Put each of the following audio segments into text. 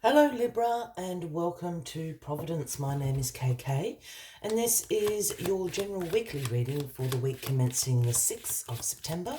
Hello Libra and welcome to Providence. My name is KK and this is your general weekly reading for the week commencing the 6th of September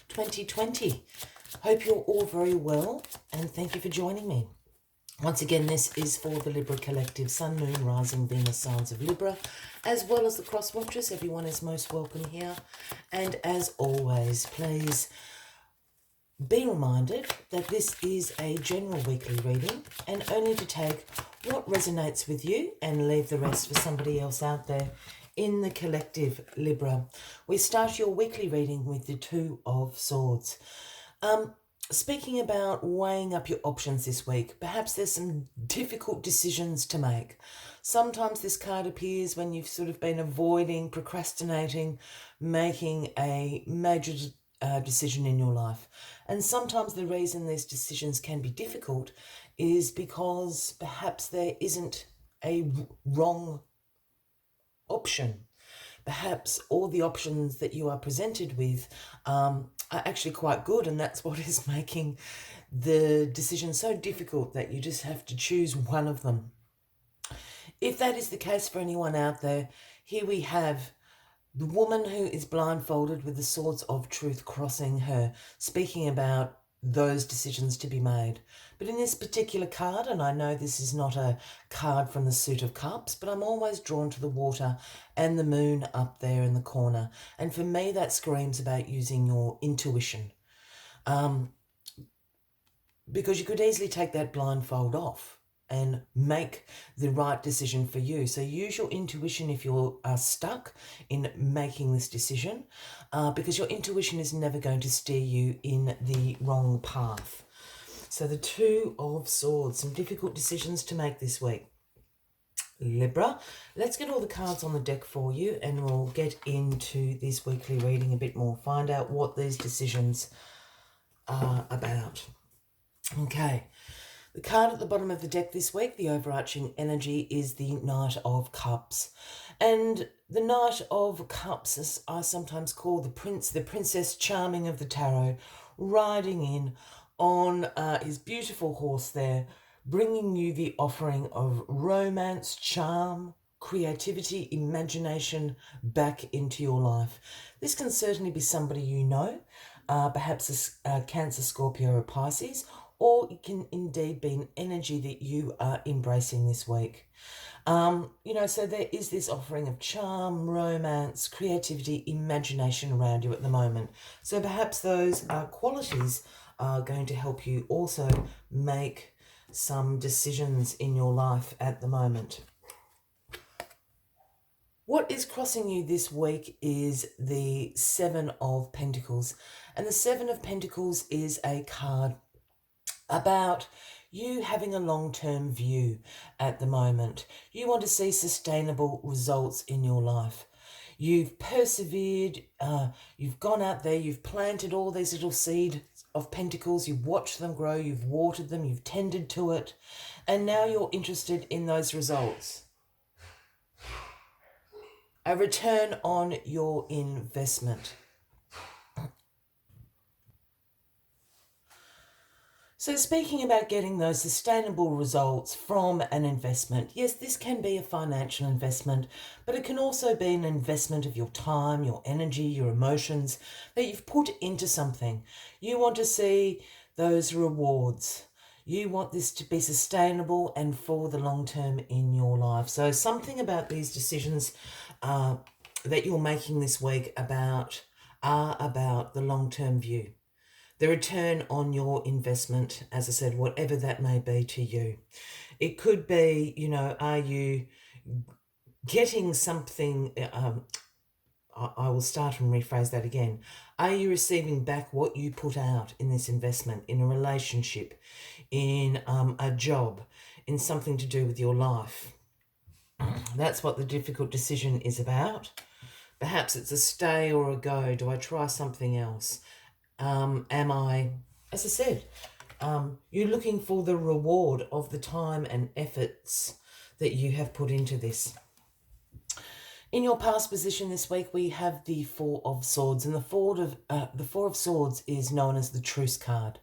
2020. Hope you're all very well and thank you for joining me. Once again, this is for the Libra Collective, Sun, Moon, Rising, Venus, signs of Libra, as well as the cross watchers. Everyone is most welcome here. And as always, please be reminded that this is a general weekly reading and only to take what resonates with you and leave the rest for somebody else out there in the collective, Libra. We start your weekly reading with the Two of Swords. Speaking about weighing up your options this week, perhaps there's some difficult decisions to make. Sometimes this card appears when you've sort of been avoiding, procrastinating, making a major decision in your life. And sometimes the reason these decisions can be difficult is because perhaps there isn't a wrong option. Perhaps all the options that you are presented with are actually quite good, and that's what is making the decision so difficult that you just have to choose one of them. If that is the case for anyone out there, here we have the woman who is blindfolded with the swords of truth crossing her, speaking about those decisions to be made. But in this particular card, and I know this is not a card from the suit of cups, but I'm always drawn to the water and the moon up there in the corner. And for me, that screams about using your intuition. Because you could easily take that blindfold off and make the right decision for you. So use your intuition if you're stuck in making this decision, because your intuition is never going to steer you in the wrong path. So the Two of Swords, some difficult decisions to make this week. Libra, let's get all the cards on the deck for you and we'll get into this weekly reading a bit more, find out what these decisions are about. Okay. The card at the bottom of the deck this week, the overarching energy, is the Knight of Cups. And the Knight of Cups, as I sometimes call the Princess Charming of the Tarot, riding in on his beautiful horse there, bringing you the offering of romance, charm, creativity, imagination back into your life. This can certainly be somebody you know, perhaps a Cancer, Scorpio or Pisces, or it can indeed be an energy that you are embracing this week. So there is this offering of charm, romance, creativity, imagination around you at the moment. So perhaps those qualities are going to help you also make some decisions in your life at the moment. What is crossing you this week is the Seven of Pentacles. And the Seven of Pentacles is a card about you having a long-term view at the moment. You want to see sustainable results in your life. You've persevered, you've gone out there, you've planted all these little seeds of pentacles, you've watched them grow, you've watered them, you've tended to it, and now you're interested in those results. A return on your investment. So speaking about getting those sustainable results from an investment, yes, this can be a financial investment, but it can also be an investment of your time, your energy, your emotions that you've put into something. You want to see those rewards. You want this to be sustainable and for the long term in your life. So something about these decisions that you're making this week are about the long-term view. The return on your investment, as I said, whatever that may be to you. It could be, are you getting something, I will start and rephrase that again. Are you receiving back what you put out in this investment, in a relationship, in a job, in something to do with your life? That's what the difficult decision is about. Perhaps it's a stay or a go. Do I try something else? Am I, as I said, you're looking for the reward of the time and efforts that you have put into this. In your past position this week, we have the Four of Swords, and the Four of Swords is known as the Truce card.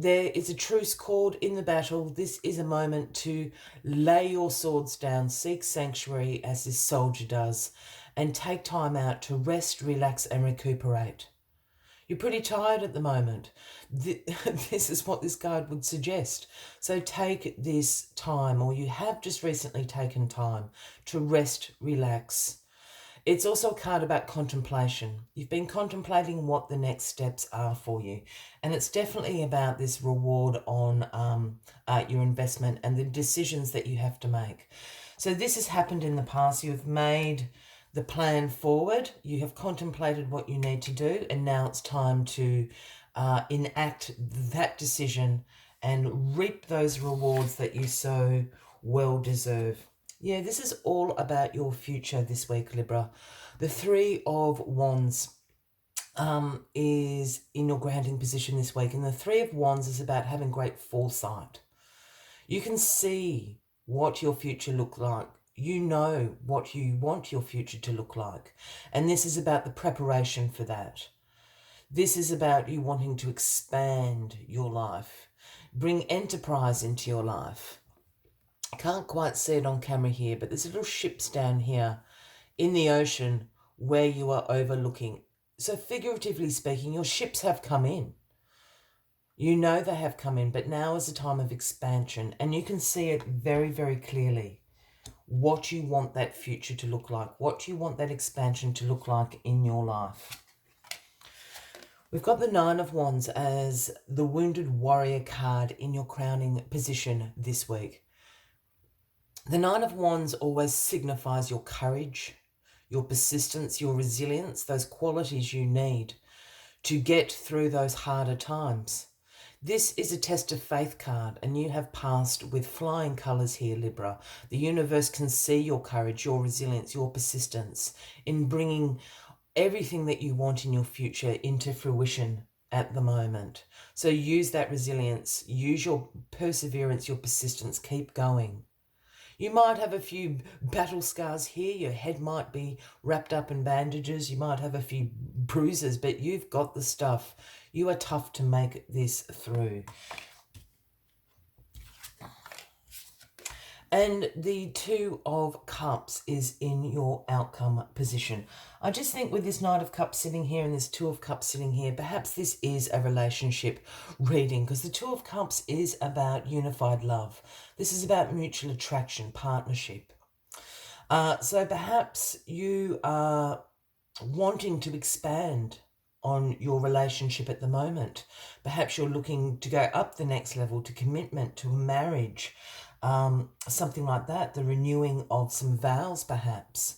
There is a truce called in the battle. This is a moment to lay your swords down, seek sanctuary as this soldier does, and take time out to rest, relax, and recuperate. You're pretty tired at the moment. This is what this card would suggest. So take this time, or you have just recently taken time to rest, relax. It's also a card about contemplation. You've been contemplating what the next steps are for you. And it's definitely about this reward on your investment and the decisions that you have to make. So this has happened in the past. You've made the plan forward. You have contemplated what you need to do. And now it's time to enact that decision and reap those rewards that you so well deserve. Yeah, this is all about your future this week, Libra. The Three of Wands is in your grounding position this week. And the Three of Wands is about having great foresight. You can see what your future looks like. You know what you want your future to look like. And this is about the preparation for that. This is about you wanting to expand your life, bring enterprise into your life. I can't quite see it on camera here, but there's little ships down here in the ocean where you are overlooking. So figuratively speaking, your ships have come in. You know they have come in, but now is a time of expansion, and you can see it very, very clearly. What you want that future to look like, what you want that expansion to look like in your life. We've got the Nine of Wands as the Wounded Warrior card in your crowning position this week. The Nine of Wands always signifies your courage, your persistence, your resilience, those qualities you need to get through those harder times. This is a test of faith card, and you have passed with flying colours here, Libra. The universe can see your courage, your resilience, your persistence in bringing everything that you want in your future into fruition at the moment. So use that resilience, use your perseverance, your persistence, keep going. You might have a few battle scars here. Your head might be wrapped up in bandages. You might have a few bruises, but you've got the stuff. You are tough to make this through. And the Two of Cups is in your outcome position. I just think with this Knight of Cups sitting here and this Two of Cups sitting here, perhaps this is a relationship reading, because the Two of Cups is about unified love. This is about mutual attraction, partnership. So perhaps you are wanting to expand on your relationship at the moment. Perhaps you're looking to go up the next level to commitment, to a marriage. Something like that, the renewing of some vows perhaps,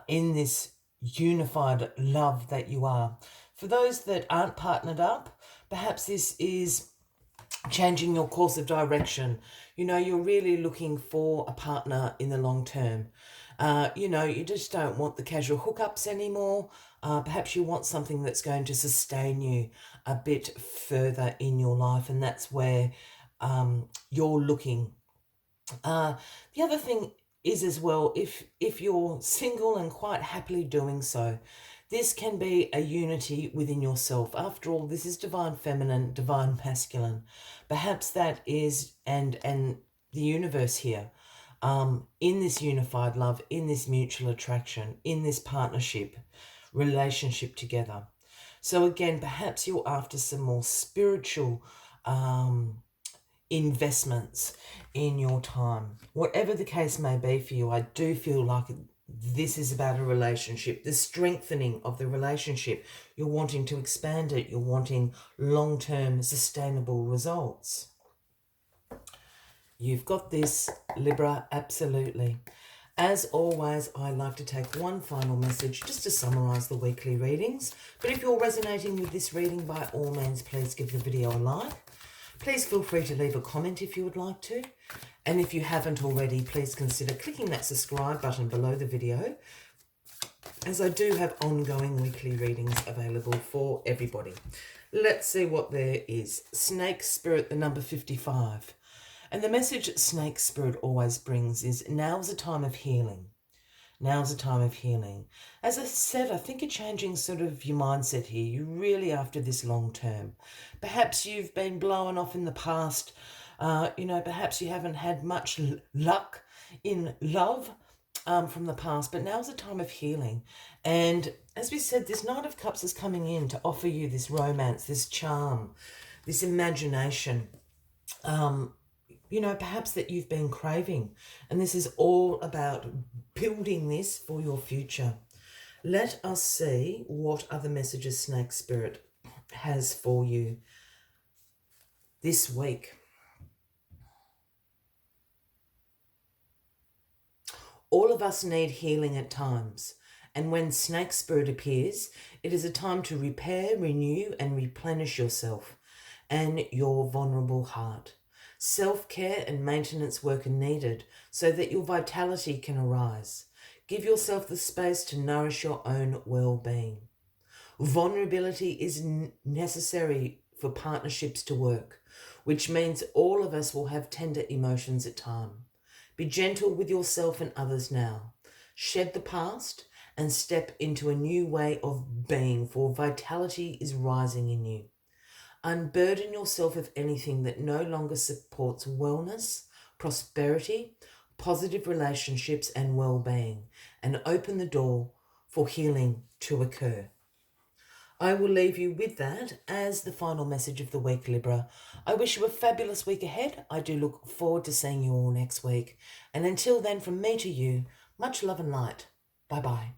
in this unified love that you are. For those that aren't partnered up, perhaps this is changing your course of direction. You know, you're really looking for a partner in the long term. You know, you just don't want the casual hookups anymore. Perhaps you want something that's going to sustain you a bit further in your life, and that's where you're looking. The other thing is as well, if you're single and quite happily doing so, this can be a unity within yourself. After all, this is divine feminine, divine masculine. Perhaps that is, and the universe here, in this unified love, in this mutual attraction, in this partnership, relationship together. So again, perhaps you're after some more spiritual investments in your time. Whatever the case may be for you, I do feel like this is about a relationship, the strengthening of the relationship. You're wanting to expand it. You're wanting long-term sustainable results. You've got this, Libra, absolutely. As always, I like to take one final message just to summarise the weekly readings. But if you're resonating with this reading, by all means, please give the video a like. Please feel free to leave a comment if you would like to. And if you haven't already, please consider clicking that subscribe button below the video, as I do have ongoing weekly readings available for everybody. Let's see what there is. Snake Spirit, the number 55. And the message Snake Spirit always brings is, now is a time of healing. Now's a time of healing. As I said, I think you're changing sort of your mindset here. You're really after this long term. Perhaps you've been blown off in the past. Perhaps you haven't had much luck in love from the past, but now's a time of healing. And as we said, this Knight of Cups is coming in to offer you this romance, this charm, this imagination. Perhaps that you've been craving. And this is all about building this for your future. Let us see what other messages Snake Spirit has for you this week. All of us need healing at times. And when Snake Spirit appears, it is a time to repair, renew, and replenish yourself and your vulnerable heart. Self-care and maintenance work are needed so that your vitality can arise. Give yourself the space to nourish your own well-being. Vulnerability is necessary for partnerships to work, which means all of us will have tender emotions at times. Be gentle with yourself and others now. Shed the past and step into a new way of being, for vitality is rising in you. Unburden yourself of anything that no longer supports wellness, prosperity, positive relationships, and well-being, and open the door for healing to occur. I will leave you with that as the final message of the week, Libra. I wish you a fabulous week ahead. I do look forward to seeing you all next week. And until then, from me to you, much love and light. Bye-bye.